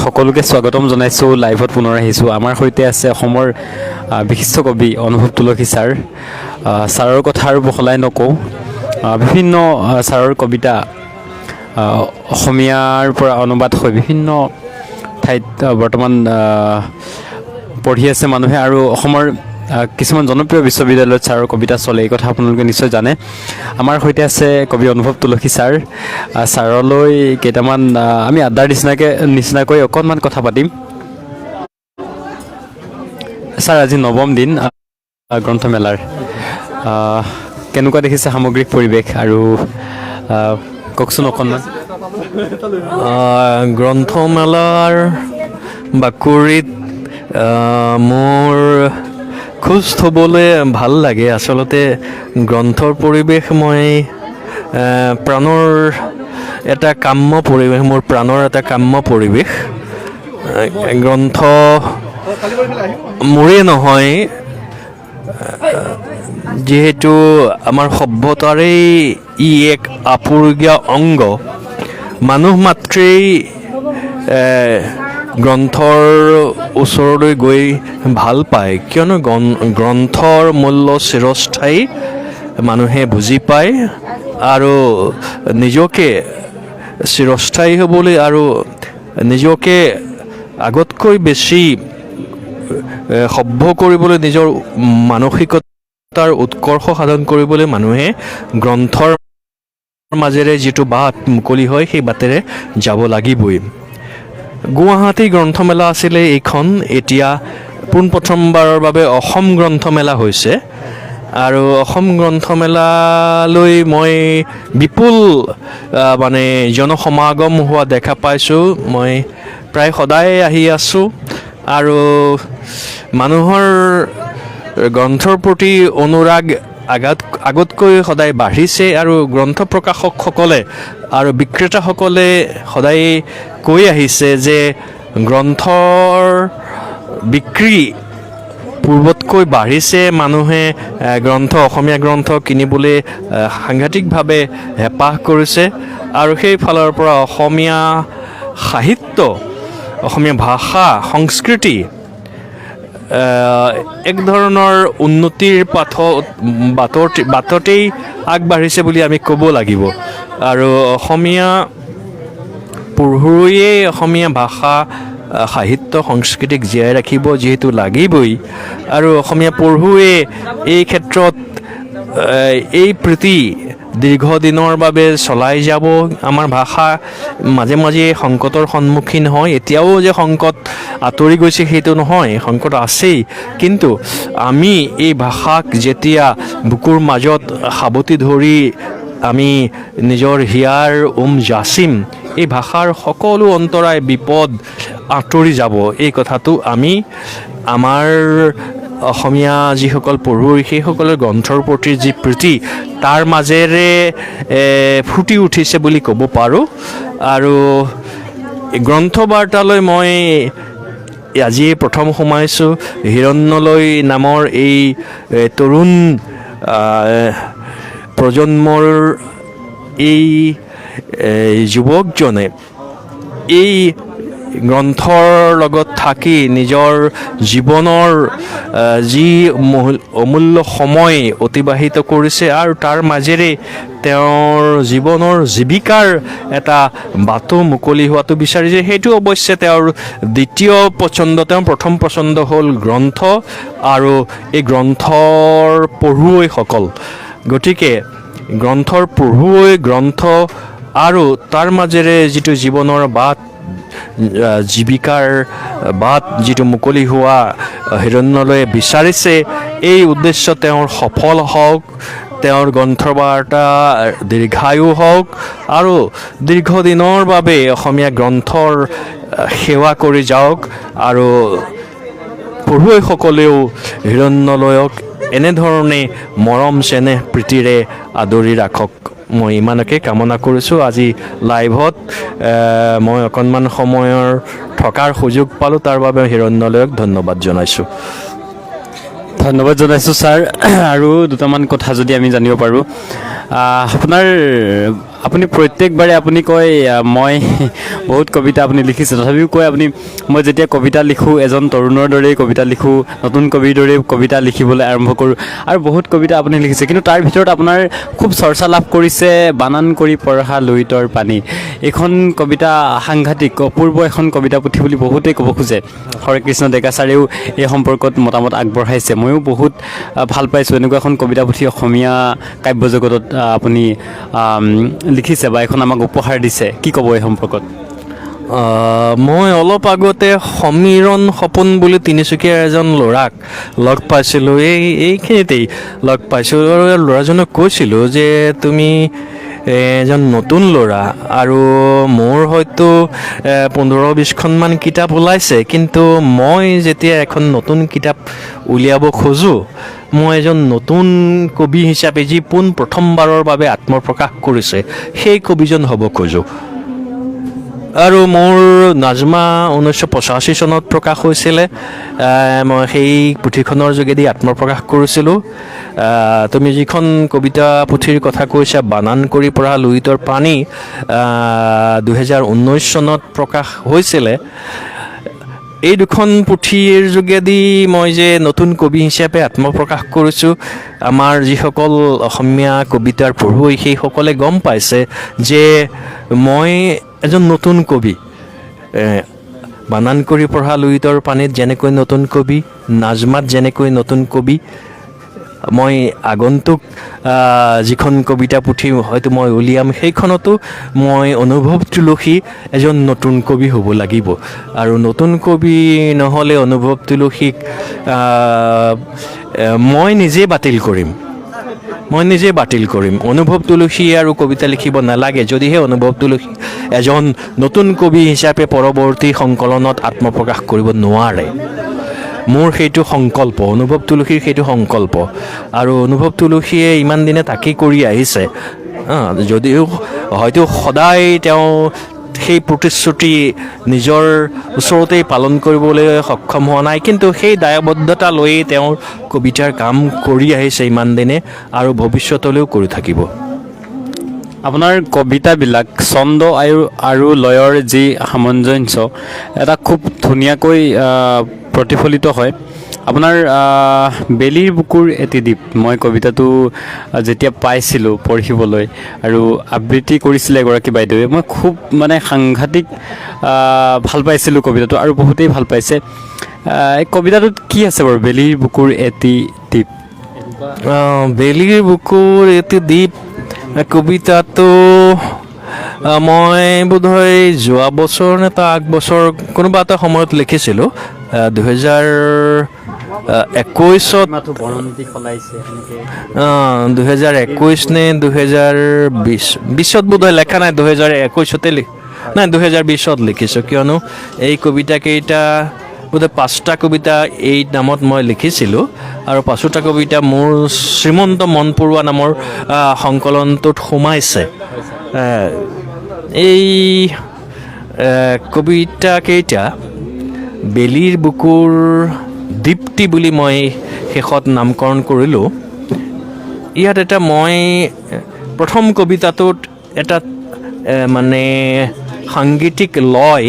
সকলোকে স্বাগতম জনাইছোঁ। লাইভত পুনৰ আহিছোঁ। আমাৰ সৈতে আছে অসমৰ বিশিষ্ট কবি অনুভৱ তুলসী ছাৰ। ছাৰৰ কথা আৰু বহলাই নকওঁ। বিভিন্ন ছাৰৰ কবিতা অসমীয়াৰ পৰা অনুবাদ হৈ বিভিন্ন ঠাইত বৰ্তমান পঢ়ি আছে মানুহে, আৰু অসমৰ কিছুমান জনপ্ৰিয় বিশ্ববিদ্যালয়ত ছাৰৰ কবিতা চলে, এই কথা আপোনালোকে নিশ্চয় জানে। আমাৰ সৈতে আছে কবি অনুভৱ তুলসী ছাৰ। ছাৰলৈ কেইটামান আমি আড্ডাৰ নিচিনাকৈ অকণমান কথা পাতিম। ছাৰ, আজি 9ম দিন গ্ৰন্থমেলাৰ, কেনেকুৱা দেখিছে সামগ্ৰিক পৰিৱেশ, আৰু কওকচোন অকণমান। গ্ৰন্থমেলাৰ বাকৰিত মোৰ খোজ থ'বলৈ ভাল লাগে। আচলতে গ্ৰন্থৰ পৰিৱেশ মই প্ৰাণৰ এটা কাম্য পৰিৱেশ, মোৰ প্ৰাণৰ এটা কাম্য পৰিৱেশ। গ্ৰন্থ মোৰেই নহয়, যিহেতু আমাৰ সভ্যতাৰেই ই এক আপুৰুগীয়া অংগ। মানুহ মাত্ৰেই গ্ৰন্থৰ ওচৰলৈ গৈ ভাল পায়, কিয়নো গ্ৰন্থৰ মূল্য চিৰস্থায়ী, মানুহে বুজি পায়। আৰু নিজকে চিৰস্থায়ী হ'বলৈ আৰু নিজকে আগতকৈ বেছি সভ্য কৰিবলৈ, নিজৰ মানসিকতাৰ উৎকৰ্ষ সাধন কৰিবলৈ মানুহে গ্ৰন্থৰ মাজেৰে যিটো বাট মুকলি হয়, সেই বাটেৰে যাব লাগিবই। গুৱাহাটী গ্ৰন্থমেলা আছিলে এইখন, এতিয়া পোনপ্ৰথমবাৰৰ বাবে অসম গ্ৰন্থমেলা হৈছে। আৰু অসম গ্ৰন্থমেলালৈ মই বিপুল জনসমাগম হোৱা দেখা পাইছোঁ। মই প্ৰায় সদায় আহি আছোঁ, আৰু মানুহৰ গ্ৰন্থৰ প্ৰতি অনুৰাগ আগতকৈ সদায় বাঢ়িছে। আৰু গ্ৰন্থ প্ৰকাশকসকলে আৰু বিক্ৰেতাসকলে সদায় কৈ আহিছে যে গ্ৰন্থৰ বিক্ৰী পূৰ্বতকৈ বাঢ়িছে। মানুহে অসমীয়া গ্ৰন্থ কিনিবলৈ সাংঘাতিকভাৱে হেঁপাহ কৰিছে। আৰু সেই ফালৰ পৰা অসমীয়া সাহিত্য, অসমীয়া ভাষা, সংস্কৃতি এক ধৰণৰ উন্নতিৰ বাটতেই আগবাঢ়িছে বুলি আমি ক'ব লাগিব। আৰু অসমীয়া পঢ়ুৱৈয়ে অসমীয়া ভাষা, সাহিত্য, সংস্কৃতিক জীয়াই ৰাখিব যিহেতু লাগিবই। আৰু অসমীয়া পঢ়ুৱৈয়ে এই ক্ষেত্ৰত এই প্ৰীতি দীৰ্ঘদিনৰ বাবে চলাই যাব। আমাৰ ভাষা মাজে মাজে সংকটৰ সন্মুখীন হয়। এতিয়াও যে সংকট আঁতৰি গৈছে সেইটো নহয়, সংকট আছেই। কিন্তু আমি এই ভাষাক যেতিয়া বুকুৰ মাজত সাৱটি ধৰি আমি নিজৰ হিয়াৰ যাচিম, এই ভাষাৰ সকলো অন্তৰায় বিপদ আঁতৰি যাব। এই কথাটো আমি আমাৰ অসমীয়া যিসকল পঢ়ুৱৈ, সেইসকলৰ গ্ৰন্থৰ প্ৰতি যি প্ৰীতি, তাৰ মাজেৰে ফুটি উঠিছে বুলি ক'ব পাৰোঁ। আৰু গ্ৰন্থবাৰ্তালৈ মই আজিয়ে প্ৰথম সোমাইছোঁ। হিৰণ্যলৈ নামৰ এই তৰুণ প্ৰজন্মৰ এই যুৱকজনে এই গ্ৰন্থৰ লগত থাকি নিজৰ জীৱনৰ যি অমূল্য সময় অতিবাহিত কৰিছে, আৰু তাৰ মাজেৰে তেওঁৰ জীৱনৰ জীৱিকাৰ এটা বাটো মুকলি হোৱাটো বিচাৰিছে। সেইটো অৱশ্যে তেওঁৰ দ্বিতীয় পচন্দ। তেওঁৰ প্ৰথম পচন্দ হ'ল গ্ৰন্থ আৰু এই গ্ৰন্থৰ পঢ়ুৱৈসকল। গতিকে গ্ৰন্থৰ পঢ়ুৱৈ, গ্ৰন্থ আৰু তাৰ মাজেৰে যিটো জীৱনৰ বাট, জীৱিকাৰ বাট যিটো মুকলি হোৱা হিৰণ্যলৈ বিচাৰিছে, এই উদ্দেশ্য তেওঁৰ সফল হওক। তেওঁৰ গ্ৰন্থবাৰ্তা দীৰ্ঘায়ু হওক, আৰু দীৰ্ঘদিনৰ বাবে অসমীয়া গ্ৰন্থৰ সেৱা কৰি যাওক। আৰু পঢ়ুৱৈসকলেও হিৰণ্যলয়ক এনেধৰণে মৰম চেনেহ প্ৰীতিৰে আদৰি ৰাখক, মই ইমানকে কামনা কৰিছোঁ। আজি লাইভত মই অকণমান সময়ৰ থকাৰ সুযোগ পালোঁ, তাৰ বাবে হিৰণ্যলয়ক ধন্যবাদ জনাইছোঁ। ধন্যবাদ জনাইছোঁ ছাৰ। আৰু দুটামান কথা যদি আমি জানিব পাৰোঁ, আপোনাৰ আপুনি প্ৰত্যেকবাৰে আপুনি কয় মই বহুত কবিতা আপুনি লিখিছে, তথাপিও কয় আপুনি মই যেতিয়া কবিতা লিখোঁ এজন তৰুণৰ দৰেই কবিতা লিখোঁ, নতুন কবিৰ দৰেই কবিতা লিখিবলৈ আৰম্ভ কৰোঁ, আৰু বহুত কবিতা আপুনি লিখিছে। কিন্তু তাৰ ভিতৰত আপোনাৰ খুব চৰ্চা লাভ কৰিছে বানান কৰি পঢ়া লুইতৰ পানী। এইখন কবিতা সাংঘাতিক অপূৰ্ব এখন কবিতা পুথি বুলি বহুতেই ক'ব খোজে। হৰে কৃষ্ণ ডেকা ছাৰেও এই সম্পৰ্কত মতামত আগবঢ়াইছে। ময়ো বহুত ভাল পাইছোঁ এনেকুৱা এখন কবিতা পুথি অসমীয়া কাব্য জগতত আপুনি লিখিছে বা এখন আমাক উপহাৰ দিছে। কি ক'ব এই সম্পৰ্কত? মই অলপ আগতে সমীৰণ সপোন বুলি তিনিচুকীয়াৰ এজন ল'ৰাক লগ পাইছিলোঁ, এইখিনিতেই লগ পাইছিলোঁ, আৰু ল'ৰাজনক কৈছিলোঁ যে তুমি এজন নতুন ল'ৰা আৰু মোৰ হয়তো 15-20খনমান কিতাপ ওলাইছে, কিন্তু মই যেতিয়া এখন নতুন কিতাপ উলিয়াব খোজোঁ, মই এজন নতুন কবি হিচাপে যি প্ৰথমবাৰৰ বাবে আত্মপ্ৰকাশ কৰিছে সেই কবিজন হ'ব খোজোঁ। আৰু মোৰ নাজমা 1985 চনত প্ৰকাশ হৈছিলে। মই সেই পুথিখনৰ যোগেদি আত্মপ্ৰকাশ কৰিছিলোঁ। তুমি যিখন কবিতা পুথিৰ কথা কৈছা বানান কৰি পঢ়া লুইতৰ পানী 2019 চনত প্ৰকাশ হৈছিলে। এই দুখন পুথিৰ যোগেদি মই যে নতুন কবি হিচাপে আত্মপ্ৰকাশ কৰিছোঁ, আমাৰ যিসকল অসমীয়া কবিতাৰ পঢ়ুৱৈ সেইসকলে গম পাইছে যে মই এজন নতুন কবি। বানান কৰি পঢ়া লুইতৰ পানীত যেনেকৈ নতুন কবি, নাজমাত যেনেকৈ নতুন কবি, মই আগন্তুক যিখন কবিতা পুথি হয়তো মই উলিয়াম সেইখনতো মই অনুভৱ তুলসী এজন নতুন কবি হ'ব লাগিব। আৰু নতুন কবি নহ'লে অনুভৱ তুলসীক মই নিজে বাতিল কৰিম। অনুভৱ তুলসী আৰু কবিতা লিখিব নালাগে যদিহে অনুভৱ তুলসী এজন নতুন কবি হিচাপে পৰৱৰ্তী সংকলনত আত্মপ্ৰকাশ কৰিব নোৱাৰে। মোৰ সেইটো সংকল্প, অনুভৱ তুলসীৰ সেইটো সংকল্প, আৰু অনুভৱ তুলসীয়ে ইমান দিনে তাকেই কৰি আহিছে। যদিও হয়তো সদায় তেওঁ সেই প্ৰতিশ্ৰুতি নিজৰ ওচৰতেই পালন কৰিবলৈ সক্ষম হোৱা নাই, কিন্তু সেই দায়বদ্ধতা লৈয়ে তেওঁৰ কবিতাৰ কাম কৰি আহিছে ইমান দিনে, আৰু ভৱিষ্যতলৈও কৰি থাকিব। আপোনাৰ কবিতাবিলাক ছন্দ আৰু লয়ৰ যি সামঞ্জস্য এটা খুব ধুনীয়াকৈ প্ৰতিফলিত হয়। আপোনাৰ বেলিৰ বুকুৰ এটি দ্বীপ, মই কবিতাটো যেতিয়া পাইছিলোঁ পঢ়িবলৈ আৰু আবৃত্তি কৰিছিলে এগৰাকী বাইদেৱে, মই খুব মানে সাংঘাতিক ভাল পাইছিলোঁ কবিতাটো, আৰু বহুতেই ভাল পাইছে। এই কবিতাটোত কি আছে বাৰু? বেলিৰ বুকুৰ এটি দ্বীপ। বেলিৰ বুকুৰ এটি দ্বীপ কবিতাটো মই বোধহয় যোৱা বছৰ নে তাৰ আগবছৰ কোনোবা এটা সময়ত লিখিছিলোঁ। 2021ত 2021 নে 2020ত বোধহয় লেখা নাই, 2021তে নাই 2020ত লিখিছোঁ, কিয়নো এই কবিতাকেইটা বোধহয় 5টা কবিতা এই নামত মই লিখিছিলোঁ, আৰু 5টা কবিতা মোৰ শ্ৰীমন্ত মনপৰুৱা নামৰ সংকলনটোত সোমাইছে। এই কবিতাকেইটা বেলিৰ বুকুৰ দীপ্তি বুলি মই শেষত নামকৰণ কৰিলোঁ। ইয়াত এটা মই প্ৰথম কবিতাটোত এটা মানে সাংগীতিক লয়,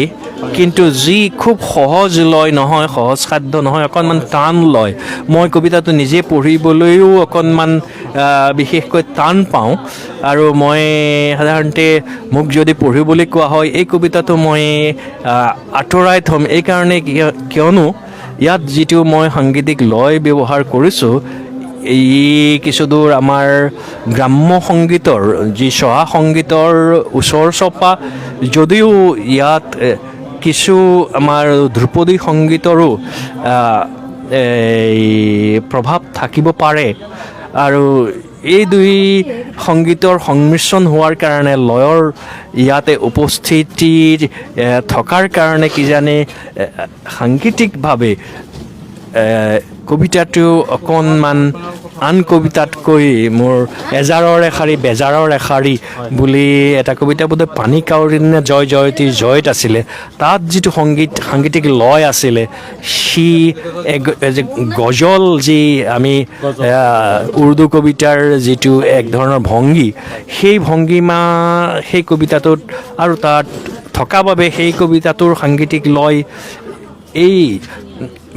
কিন্তু যি খুব সহজ লয় নহয়, সহজ সাধ্য নহয়, অকণমান টান লয়। মই কবিতাটো নিজে পঢ়িবলৈও অকণমান বিশেষকৈ টান পাওঁ, আৰু মই সাধাৰণতে মোক যদি পঢ়িবলৈ কোৱা হয় এই কবিতাটো মই আঁতৰাই থ'ম, এইকাৰণে কিয়নো ইয়াত যিটো মই সাংগীতিক লয় ব্যৱহাৰ কৰিছোঁ, এই কিছুদূৰ আমাৰ গ্ৰাম্য সংগীতৰ যি চহা সংগীতৰ ওচৰ চপা, যদিও ইয়াত কিছু আমাৰ ধ্ৰুপদী সংগীতৰো প্ৰভাৱ থাকিব পাৰে, আৰু এই দুই সংগীতৰ সংমিশ্ৰণ হোৱাৰ কাৰণে লয়ৰ ইয়াতে উপস্থিতি থকাৰ কাৰণে কিজানি সাংগীতিকভাৱে কবিতাটো অকণমান আন কবিতাতকৈ মোৰ এজাৰৰ এশাৰী বেজাৰৰ এশাৰী বুলি এটা কবিতা বোধহয় পানী কাউৰী নে জয় জয়তীৰ জয়ত আছিলে, তাত যিটো সাংগীতিক লয় আছিলে, সি গজল যি আমি উৰ্দু কবিতাৰ যিটো এক ধৰণৰ ভংগী, সেই ভংগীমা সেই কবিতাটোত আৰু তাত থকা বাবে সেই কবিতাটোৰ সাংগীতিক লয় এই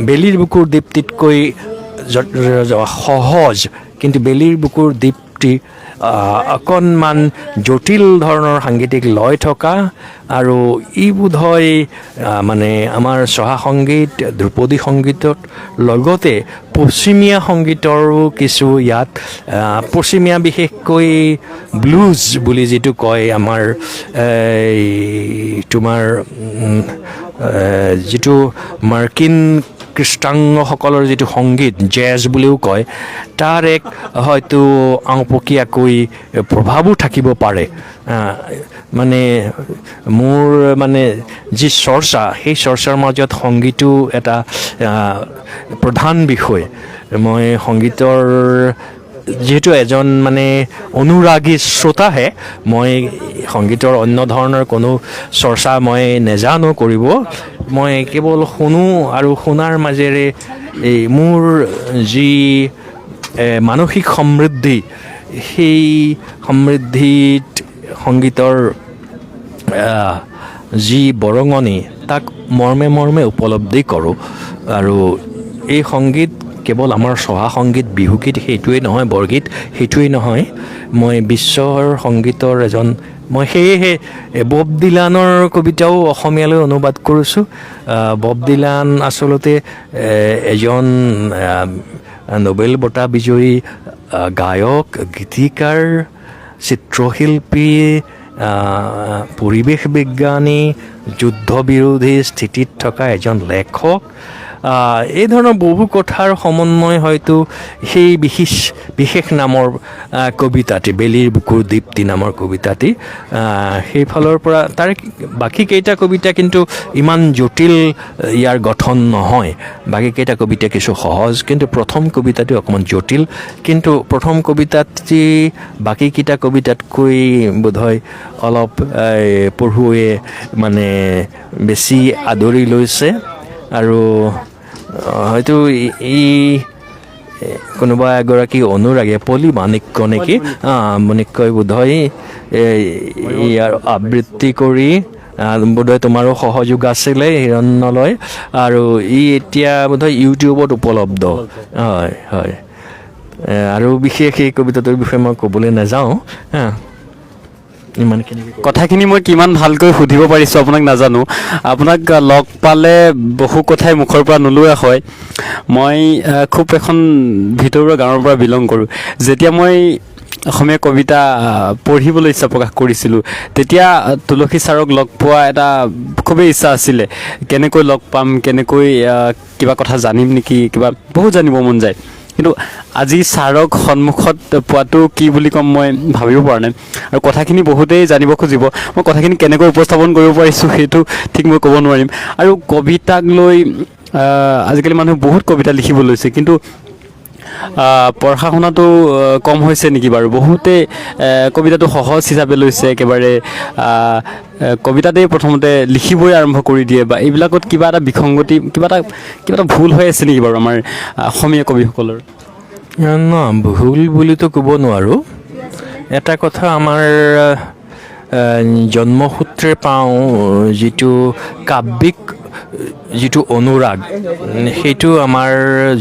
বেলিৰ বুকুৰ দীপ্তিতকৈ সহজ, কিন্তু বেলিৰ বুকুৰ দীপ্তি অকণমান জটিল ধৰণৰ সাংগীতিক লয় থকা, আৰু ই বোধহয় মানে আমাৰ চহা সংগীত ধ্ৰুপদী সংগীতত লগতে পশ্চিমীয়া সংগীতৰো কিছু ইয়াত পশ্চিমীয়া বিশেষকৈ ব্লুজ বুলি যিটো কয় আমাৰ তোমাৰ যিটো মাৰ্কিন কৃষ্ণাংগসকলৰ যিটো সংগীত জেজ বুলিও কয়, তাৰ এক হয়তো আওপকীয়াকৈ প্ৰভাৱো থাকিব পাৰে। মানে মোৰ মানে যি চৰ্চা, সেই চৰ্চাৰ মাজত সংগীতো এটা প্ৰধান বিষয়। মই সংগীতৰ যিহেতু এজন মানে অনুৰাগী শ্ৰোতাহে, মই সংগীতৰ অন্য ধৰণৰ কোনো চৰ্চা মই নেজানো কৰিব, মই কেৱল শুনো আৰু শুনাৰ মাজেৰে এই মোৰ যি মানসিক সমৃদ্ধি, সেই সমৃদ্ধিত সংগীতৰ যি বৰঙণি তাক মৰ্মে মৰ্মে উপলব্ধি কৰোঁ। আৰু এই সংগীত কেৱল আমাৰ চহা সংগীত, বিহুগীত সেইটোৱেই নহয়, বৰগীত সেইটোৱেই নহয়, মই বিশ্বৰ সংগীতৰ এজন, মই সেয়েহে বব ডিলানৰ কবিতাও অসমীয়ালৈ অনুবাদ কৰিছোঁ। বব ডিলান আচলতে এজন নোবেল বঁটা বিজয়ী গায়ক, গীতিকাৰ, চিত্ৰশিল্পী, পৰিৱেশ বিজ্ঞানী, যুদ্ধ বিৰোধী স্থিতিত থকা এজন লেখক। এই ধৰণৰ বহু কথাৰ সমন্বয় হয়তো সেই বিশেষ নামৰ কবিতাটি, বেলিৰ বুকুৰ দীপ্তি নামৰ কবিতাটি, সেইফালৰ পৰা তাৰ বাকীকেইটা কবিতা কিন্তু ইমান জটিল ইয়াৰ গঠন নহয়। বাকীকেইটা কবিতা কিছু সহজ, কিন্তু প্ৰথম কবিতাটো অকণমান জটিল। কিন্তু প্ৰথম কবিতাটি বাকীকেইটা কবিতাতকৈ বোধহয় অলপ পঢ়ুৱৈয়ে মানে বেছি আদৰি লৈছে। আৰু হয়তো ই কোনোবা এগৰাকী অনুৰাগী পলি মাণিক্য নেকি, মাণিক্যই বোধহয় ইয়াৰ আবৃত্তি কৰি, বোধহয় তোমাৰো সহযোগ আছিলে হিৰণ্যলয়, আৰু ই এতিয়া বোধহয় ইউটিউবত উপলব্ধ। হয় হয়, আৰু বিশেষ এই কবিতাটোৰ বিষয়ে মই ক'বলৈ নাযাওঁ। ইমানখিনি কথাখিনি মই কিমান ভালকৈ সুধিব পাৰিছোঁ আপোনাক নাজানো। আপোনাক লগ পালে বহু কথাই মুখৰ পৰা নোলোৱা হয়। মই খুব এখন ভিতৰুৱা গাঁৱৰ পৰা বিলং কৰোঁ। যেতিয়া মই অসমীয়া কবিতা পঢ়িবলৈ ইচ্ছা প্ৰকাশ কৰিছিলোঁ, তেতিয়া তুলসী ছাৰক লগ পোৱা এটা খুবেই ইচ্ছা আছিলে। কেনেকৈ লগ পাম, কেনেকৈ কিবা কথা জানিম নেকি, কিবা বহুত জানিব মন যায়। কিন্তু আজি ছাৰক সন্মুখত পোৱাটো কি বুলি ক'ম মই ভাবিব পৰা নাই। আৰু কথাখিনি বহুতেই জানিব খুজিব, মই কথাখিনি কেনেকৈ উপস্থাপন কৰিব পাৰিছোঁ সেইটো ঠিক মই ক'ব নোৱাৰিম। আৰু কবিতাক লৈ আজিকালি মানুহে বহুত কবিতা লিখিব লৈছে, কিন্তু পঢ়া শুনাটো কম হৈছে নেকি বাৰু? বহুতে কবিতাটো সহজ হিচাপে লৈছে, একেবাৰে কবিতাতেই প্ৰথমতে লিখিবই আৰম্ভ কৰি দিয়ে, বা এইবিলাকত কিবা এটা বিসংগতি, কিবা এটা ভুল হৈ আছে নেকি বাৰু আমাৰ অসমীয়া কবিসকলৰ? ভুল বুলিতো ক'ব নোৱাৰোঁ। এটা কথা আমাৰ জন্মসূত্ৰে পাওঁ, যিটো কাব্যিক যিটো অনুৰাগ, সেইটো আমাৰ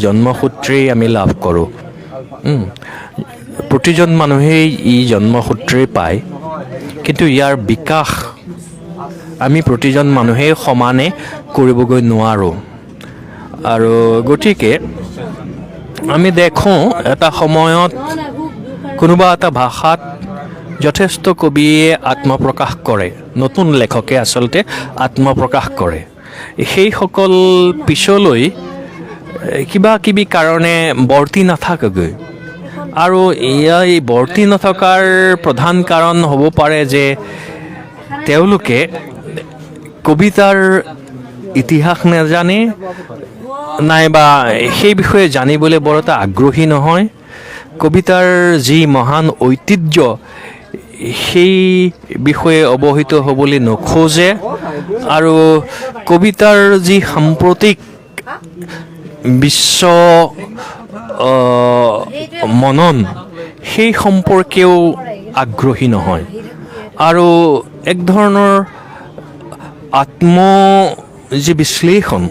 জন্মসূত্ৰেই আমি লাভ কৰোঁ। প্ৰতিজন মানুহেই ই জন্মসূত্ৰেই পায়, কিন্তু ইয়াৰ বিকাশ আমি প্ৰতিজন মানুহেই সমানে কৰিবগৈ নোৱাৰোঁ। আৰু গতিকে আমি দেখোঁ এটা সময়ত কোনোবা এটা ভাষাত যথেষ্ট কবিয়ে আত্মপ্ৰকাশ কৰে, নতুন লেখকে আচলতে আত্মপ্ৰকাশ কৰে। সেইসকল পিছলৈ কিবা কিবি কাৰণে বৰ্তি নাথাকেগৈ। আৰু এই বৰ্তি নথকাৰ প্ৰধান কাৰণ হ'ব পাৰে যে তেওঁলোকে কবিতাৰ ইতিহাস নাজানে, নাইবা সেই বিষয়ে জানিবলৈ বৰ এটা আগ্ৰহী নহয়। কবিতাৰ যি মহান ঐতিহ্য সেই বিষয়ে অৱহিত হ'বলৈ নোখোজে আৰু কবিতাৰ যি সাম্প্ৰতিক বিশ্ব মনন সেই সম্পৰ্কেও আগ্ৰহী নহয় আৰু এক ধৰণৰ আত্ম যি বিশ্লেষণ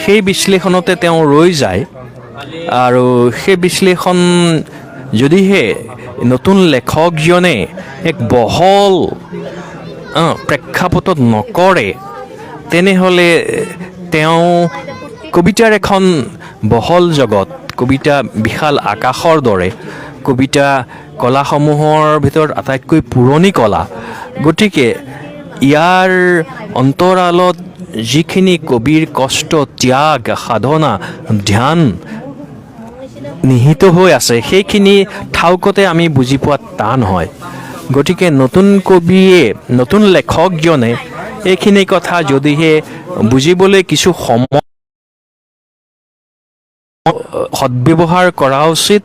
সেই বিশ্লেষণতে তেওঁ ৰৈ যায় আৰু সেই বিশ্লেষণ যদিহে নতুন লেখকজনে এক বহল প্ৰেক্ষাপটত নকৰে তেনেহ'লে তেওঁ কবিতাৰ এখন বহল জগত, কবিতা বিশাল আকাশৰ দৰে, কবিতা কলাসমূহৰ ভিতৰত আটাইতকৈ পুৰণি কলা। গতিকে ইয়াৰ অন্তৰালত যিখিনি কবিৰ কষ্ট, ত্যাগ, সাধনা, ধ্যান নিহিত হৈ আছে সেইখিনি ঠাউকতে আমি বুজি পোৱা টান হয়। গতিকে নতুন কবিয়ে, নতুন লেখকজনে এইখিনি কথা যদিহে বুজিবলৈ কিছু সময় সদ্ব্যৱহাৰ কৰা উচিত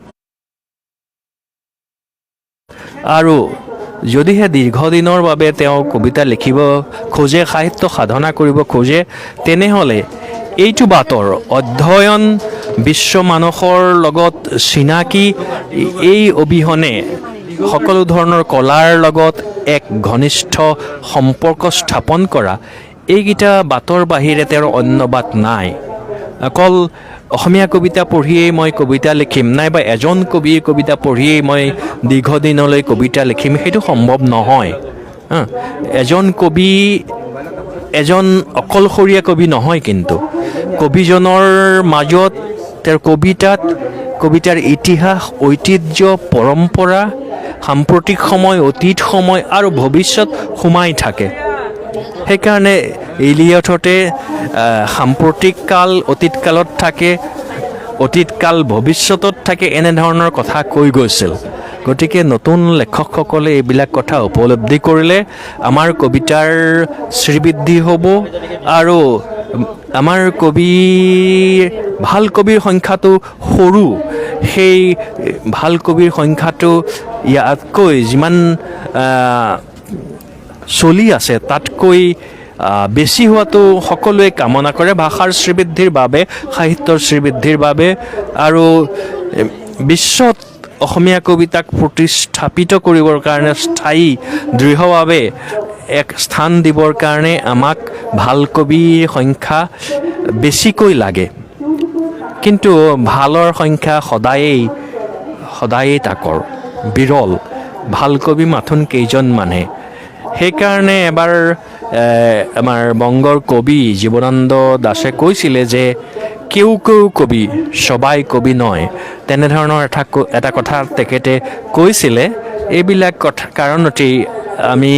আৰু যদিহে দীৰ্ঘদিনৰ বাবে তেওঁ কবিতা লিখিব খোজে, সাহিত্য সাধনা কৰিব খোজে, তেনেহ'লে এইটো বাটৰ অধ্যয়ন, বিশ্ব মানসৰ লগত চিনাকি, এই অবিহনে সকলো ধৰণৰ কলাৰ লগত এক ঘনিষ্ঠ সম্পৰ্ক স্থাপন কৰা, এইকেইটা বাটৰ বাহিৰে তেওঁৰ অন্য বাট নাই। অকল অসমীয়া কবিতা পঢ়িয়েই মই কবিতা লিখিম নাইবা এজন কবিৰ কবিতা পঢ়িয়েই মই দীৰ্ঘদিনলৈ কবিতা লিখিম, সেইটো সম্ভৱ নহয়। এজন কবি এজন অকলশৰীয়া কবি নহয়, কিন্তু কবিজনৰ মাজত তেওঁৰ কবিতাৰ ইতিহাস, ঐতিহ্য, পৰম্পৰা, সাম্প্ৰতিক সময়, অতীত সময় আৰু ভৱিষ্যত সোমাই থাকে। সেইকাৰণে ইলিয়টতে সাম্প্ৰতিক কাল অতীতকালত থাকে, অতীতকাল ভৱিষ্যতত থাকে, এনেধৰণৰ কথা কৈ গৈছিল। গতিকে নতুন লেখকসকলে এইবিলাক কথা উপলব্ধি কৰিলে আমাৰ কবিতাৰ শ্ৰীবৃদ্ধি হ'ব আৰু আমাৰ ভাল কবিৰ সংখ্যাটো সৰু, সেই ভাল কবিৰ সংখ্যাটো ইয়াতকৈ যিমান চলি আছে তাতকৈ বেছি হোৱাটো সকলোৱে কামনা কৰে, ভাষাৰ শ্ৰীবৃদ্ধিৰ বাবে, সাহিত্যৰ শ্ৰীবৃদ্ধিৰ বাবে আৰু বিশ্বত অসমীয়া কবিতাক প্ৰতিস্থাপিত কৰিবৰ কাৰণে স্থায়ী দৃঢ়ভাৱে এক স্থান দিবৰ কাৰণে আমাক ভাল কবিৰ সংখ্যা বেছিকৈ লাগে। কিন্তু ভালৰ সংখ্যা সদায়েই তাকৰ, বিৰল। ভাল কবি মাথোন কেইজনমানহে। সেইকাৰণে এবাৰ আমাৰ বংগৰ কবি জীবনানন্দ দাসে কৈছিলে যে কেউ কবি, সবাই কবি নয়। তেনেধৰণৰ এটা কথা তেখেতে কৈছিলে। এইবিলাক কথা কাৰণতেই আমি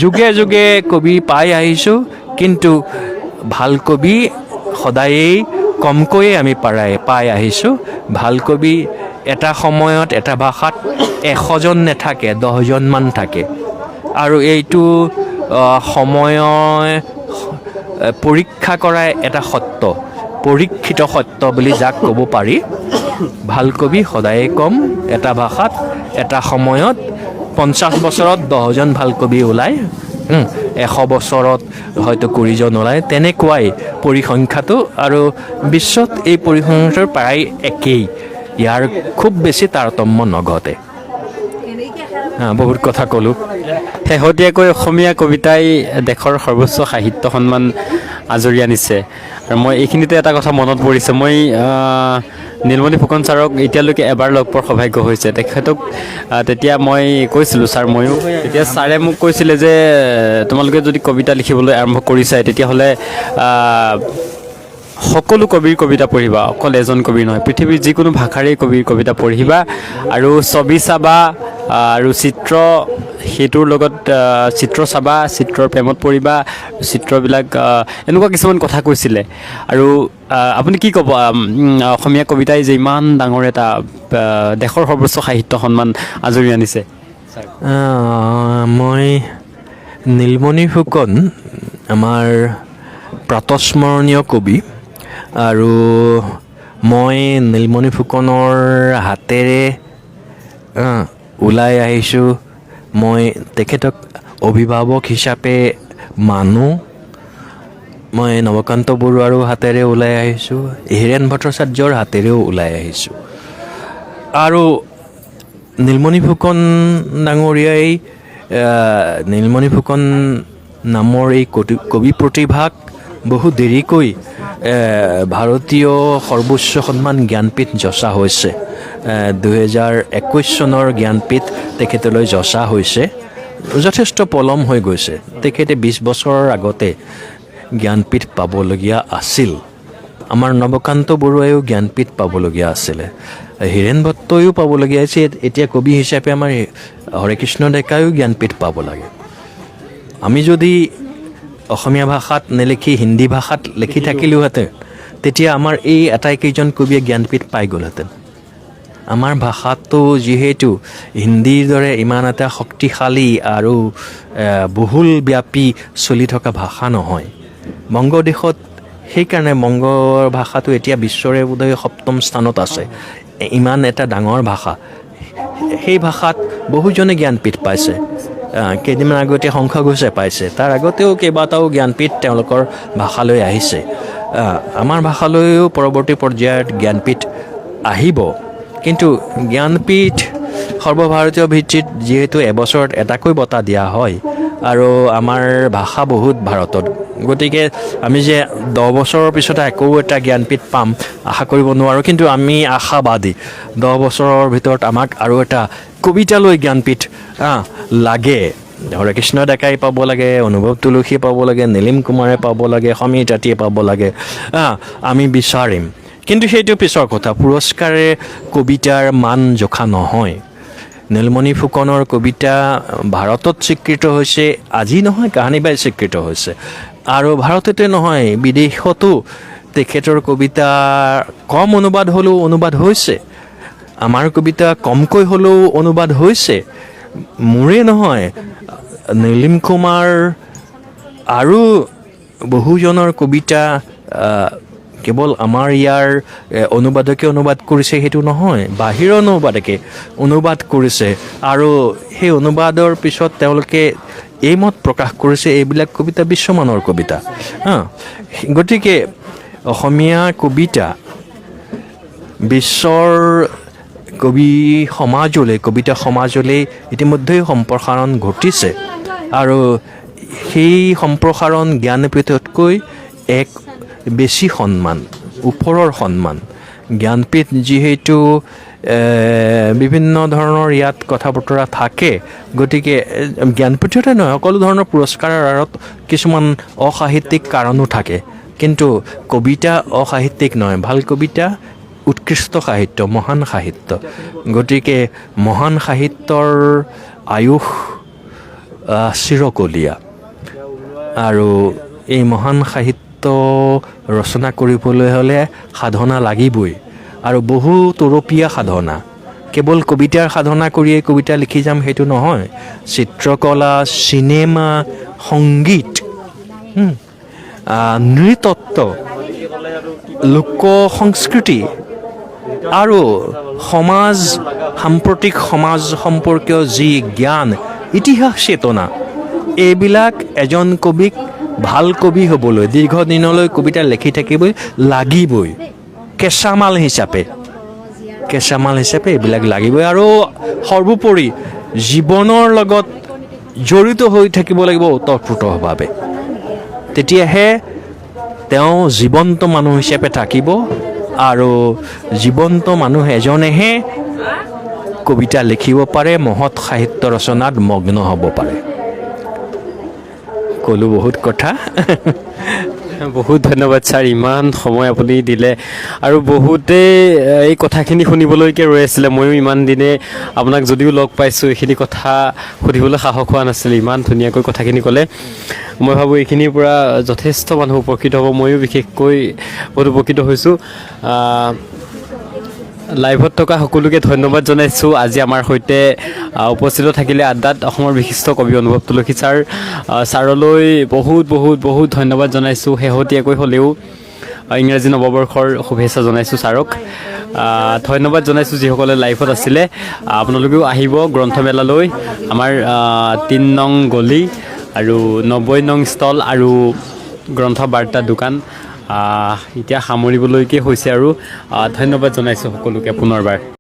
যুগে যুগে কবি পাই আহিছোঁ, কিন্তু ভাল কবি সদায়েই কমকৈয়ে আমি পাই আহিছোঁ। ভাল কবি এটা সময়ত এটা ভাষাত 100জন নাথাকে, 10জনমান থাকে আৰু এইটো সময় পৰীক্ষা কৰা এটা সত্য, পৰীক্ষিত সত্য বুলি যাক ক'ব পাৰি। ভাল কবি সদায়েই কম, এটা ভাষাত এটা সময়ত 50 বছৰত 10জন ভাল কবি ওলায়, 100 বছৰত হয়তো 20জন ওলায়, তেনেকুৱাই পৰিসংখ্যাটো। আৰু বিশ্বত এই পৰিসংখ্যাটোৰ প্ৰায় একেই, ইয়াৰ খুব বেছি তাৰতম্য নঘটে। বহুত কথা ক'লোঁ। শেহতীয়াকৈ অসমীয়া কবিতাই দেশৰ সৰ্বোচ্চ সাহিত্য সন্মান আজৰি আনিছে আৰু মই এইখিনিতে এটা কথা মনত পৰিছে। মই নীলমণি ফুকন ছাৰক এতিয়ালৈকে এবাৰ লগ পোৱাৰ সৌভাগ্য হৈছে। তেখেতক তেতিয়া মই কৈছিলোঁ, ছাৰ ময়ো, তেতিয়া ছাৰে মোক কৈছিলে যে তোমালোকে যদি কবিতা লিখিবলৈ আৰম্ভ কৰিছাই তেতিয়াহ'লে সকলো কবিৰ কবিতা পঢ়িবা, অকল এজন কবিৰ নহয়, পৃথিৱীৰ যিকোনো ভাষাৰেই কবিৰ কবিতা পঢ়িবা আৰু ছবি চাবা আৰু চিত্ৰ, সেইটোৰ লগত চিত্ৰ চাবা, চিত্ৰৰ প্ৰেমত পৰিবা, চিত্ৰবিলাক এনেকুৱা কিছুমান কথা কৈছিলে। আৰু আপুনি কি ক'ব, অসমীয়া কবিতাই যে ইমান ডাঙৰ এটা দেশৰ সৰ্বোচ্চ সাহিত্য সন্মান আজৰি আনিছে? মই নীলমণি ফুকন আমাৰ প্ৰাতস্মৰণীয় কবি আৰু মই নীলমণি ফুকনৰ হাতেৰে ওলাই আহিছোঁ। মই তেখেতক অভিভাৱক হিচাপে মানো। মই নৱকান্ত বৰুৱাৰো হাতেৰে ওলাই আহিছোঁ, হীৰেণ ভট্টাচাৰ্যৰ হাতেৰেও ওলাই আহিছোঁ। আৰু নীলমণি ফুকন ডাঙৰীয়াই নীলমণি ফুকন নামৰ এই কবি প্ৰতিভাক বহু দেৰিকৈ ভাৰতীয় সৰ্বোচ্চ সন্মান জ্ঞানপীঠ যচা হৈছে। 2021 চনৰ জ্ঞানপীঠ তেখেতলৈ যচা হৈছে। যথেষ্ট পলম হৈ গৈছে। তেখেতে 20 বছৰৰ আগতে জ্ঞানপীঠ পাবলগীয়া আছিল। আমাৰ নৱকান্ত বৰুৱাইও জ্ঞানপীঠ পাবলগীয়া আছিলে, হীৰেণ ভট্টইও পাবলগীয়া আছিল। এতিয়া কবি হিচাপে আমাৰ হৰেকৃষ্ণ ডেকাইও জ্ঞানপীঠ পাব লাগে। আমি যদি অসমীয়া ভাষাত নেলিখি হিন্দী ভাষাত লিখি থাকিলোহেঁতেন, তেতিয়া আমাৰ এই আটাইকেইজন কবিয়ে জ্ঞানপীঠ পাই গ'লহেঁতেন। আমাৰ ভাষাটো যিহেতু হিন্দীৰ দৰে ইমান এটা শক্তিশালী আৰু বহুল ব্যাপী চলি থকা ভাষা নহয়। বংগদেশত সেইকাৰণে বংগৰ ভাষাটো এতিয়া বিশ্বৰে বোধহয় 7ম স্থানত আছে। ইমান এটা ডাঙৰ ভাষা, সেই ভাষাত বহুজনে জ্ঞানপীঠ পাইছে। কেইদিনমান আগতে শংখ ঘোষে পাইছে, তাৰ আগতেও কেইবাটাও জ্ঞানপীঠ তেওঁলোকৰ ভাষালৈ আহিছে। আমাৰ ভাষালৈও পৰৱৰ্তী পৰ্যায়ত জ্ঞানপীঠ আহিব। কিন্তু জ্ঞানপীঠ সৰ্বভাৰতীয় ভিত্তিত যিহেতু এবছৰত এটাকৈ বঁটা দিয়া হয়, আৰু আমাৰ ভাষা বহুত ভাৰতত, গতিকে আমি যে 10 বছৰৰ পিছত আকৌ এটা জ্ঞানপীঠ পাম আশা কৰিব নোৱাৰোঁ। কিন্তু আমি আশাবাদী, 10 বছৰৰ ভিতৰত আমাক আৰু এটা কবিতালৈ জ্ঞানপীঠ লাগে। হৰেকৃষ্ণ ডেকাই পাব লাগে, অনুভৱ তুলসীয়ে পাব লাগে, নীলিম কুমাৰে পাব লাগে, সমীৰ তাঁতীয়ে পাব লাগে। আমি বিচাৰিম, কিন্তু সেইটো পিছৰ কথা। পুৰস্কাৰে কবিতাৰ মান জোখা নহয়। নীলমণি ফুকনৰ কবিতা ভাৰতত স্বীকৃত হৈছে, আজি নহয় কাহানিবাই স্বীকৃত হৈছে। আৰু ভাৰততে নহয়, বিদেশতো তেখেতৰ কবিতা কম অনুবাদ হ'লেও অনুবাদ হৈছে। আমাৰ কবিতা কমকৈ হ'লেও অনুবাদ হৈছে। মোৰে নহয়, নীলিম কুমাৰ আৰু বহুজনৰ কবিতা কেৱল আমাৰ ইয়াৰ অনুবাদকে অনুবাদ কৰিছে সেইটো নহয়, বাহিৰৰ অনুবাদকে অনুবাদ কৰিছে। আৰু সেই অনুবাদৰ পিছত তেওঁলোকে এই মত প্ৰকাশ কৰিছে, এইবিলাক কবিতা বিশ্বমানৰ কবিতা। গতিকে অসমীয়া কবিতা বিশ্বৰ কবি সমাজলৈ, কবিতা সমাজলৈ ইতিমধ্যেই সম্প্ৰসাৰণ ঘটিছে। আৰু সেই সম্প্ৰসাৰণ জ্ঞানপীঠতকৈ এক বেছি সন্মান, ওপৰৰ সন্মান। জ্ঞানপীঠ যিহেতু বিভিন্ন ধৰণৰ ইয়াত কথা বতৰা থাকে, গতিকে জ্ঞানপীঠতে নহয়, সকলো ধৰণৰ পুৰস্কাৰৰ আঁৰত কিছুমান অসাহিত্যিক কাৰণো থাকে। কিন্তু কবিতা অসাহিত্যিক নহয়, ভাল কবিতা উৎকৃষ্ট সাহিত্য, মহান সাহিত্য। গতিকে মহান সাহিত্যৰ আয়ুস চিৰকলীয়া। আৰু এই মহান সাহিত্য ৰচনা কৰিবলৈ হ'লে সাধনা লাগিবই, আৰু বহু তৰপীয়া সাধনা। কেৱল কবিতাৰ সাধনা কৰিয়ে কবিতা লিখি যাম সেইটো নহয়। চিত্ৰকলা, চিনেমা, সংগীত, নৃতত্ব, লোক সংস্কৃতি আৰু সমাজ, সাম্প্ৰতিক সমাজ সম্পৰ্কীয় যি জ্ঞান, ইতিহাস চেতনা, এইবিলাক এজন কবিক ভাল কবি হ'বলৈ দীৰ্ঘদিনলৈ কবিতা লিখি থাকিবই লাগিবই। কেঁচামাল হিচাপে এইবিলাক লাগিবই। আৰু সৰ্বোপৰি জীৱনৰ লগত জড়িত হৈ থাকিব লাগিব ওতঃপ্ৰোতভাৱে। তেতিয়াহে তেওঁ জীৱন্ত মানুহ হিচাপে থাকিব। আৰু জীৱন্ত মানুহ এজনেহে কবিতা লিখিব পাৰে, মহৎ সাহিত্য ৰচনাত মগ্ন হ'ব পাৰে। ক'লোঁ বহুত কথা। বহুত ধন্যবাদ ছাৰ, ইমান সময় আপুনি দিলে। আৰু বহুতে এই কথাখিনি শুনিবলৈকে ৰৈ আছিলে। ময়ো ইমান দিনে আপোনাক যদিও লগ পাইছোঁ, এইখিনি কথা সুধিবলৈ সাহস হোৱা নাছিলে। ইমান ধুনীয়াকৈ কথাখিনি ক'লে। মই ভাবোঁ এইখিনিৰ পৰা যথেষ্ট মানুহ উপকৃত হ'ব। ময়ো বিশেষকৈ বহুত উপকৃত হৈছোঁ। লাইভত থকা সকলোকে ধন্যবাদ জনাইছোঁ। আজি আমাৰ সৈতে উপস্থিত থাকিলে আড্ডাত অসমৰ বিশিষ্ট কবি অনুভৱ তুলসী ছাৰলৈ বহুত বহুত বহুত ধন্যবাদ জনাইছোঁ। শেহতীয়াকৈ হ'লেও ইংৰাজী নৱবৰ্ষৰ শুভেচ্ছা জনাইছোঁ ছাৰক। ধন্যবাদ জনাইছোঁ যিসকলে লাইভত আছিলে। আপোনালোকেও আহিব গ্ৰন্থমেলালৈ, আমাৰ 3 নং গলি আৰু 90 নং ষ্টল আৰু গ্ৰন্থ বাৰ্তা দোকান এতিয়া সামৰিবলৈকে হৈছে আৰু ধন্যবাদ জনাইছোঁ সকলোকে পুনৰবাৰ।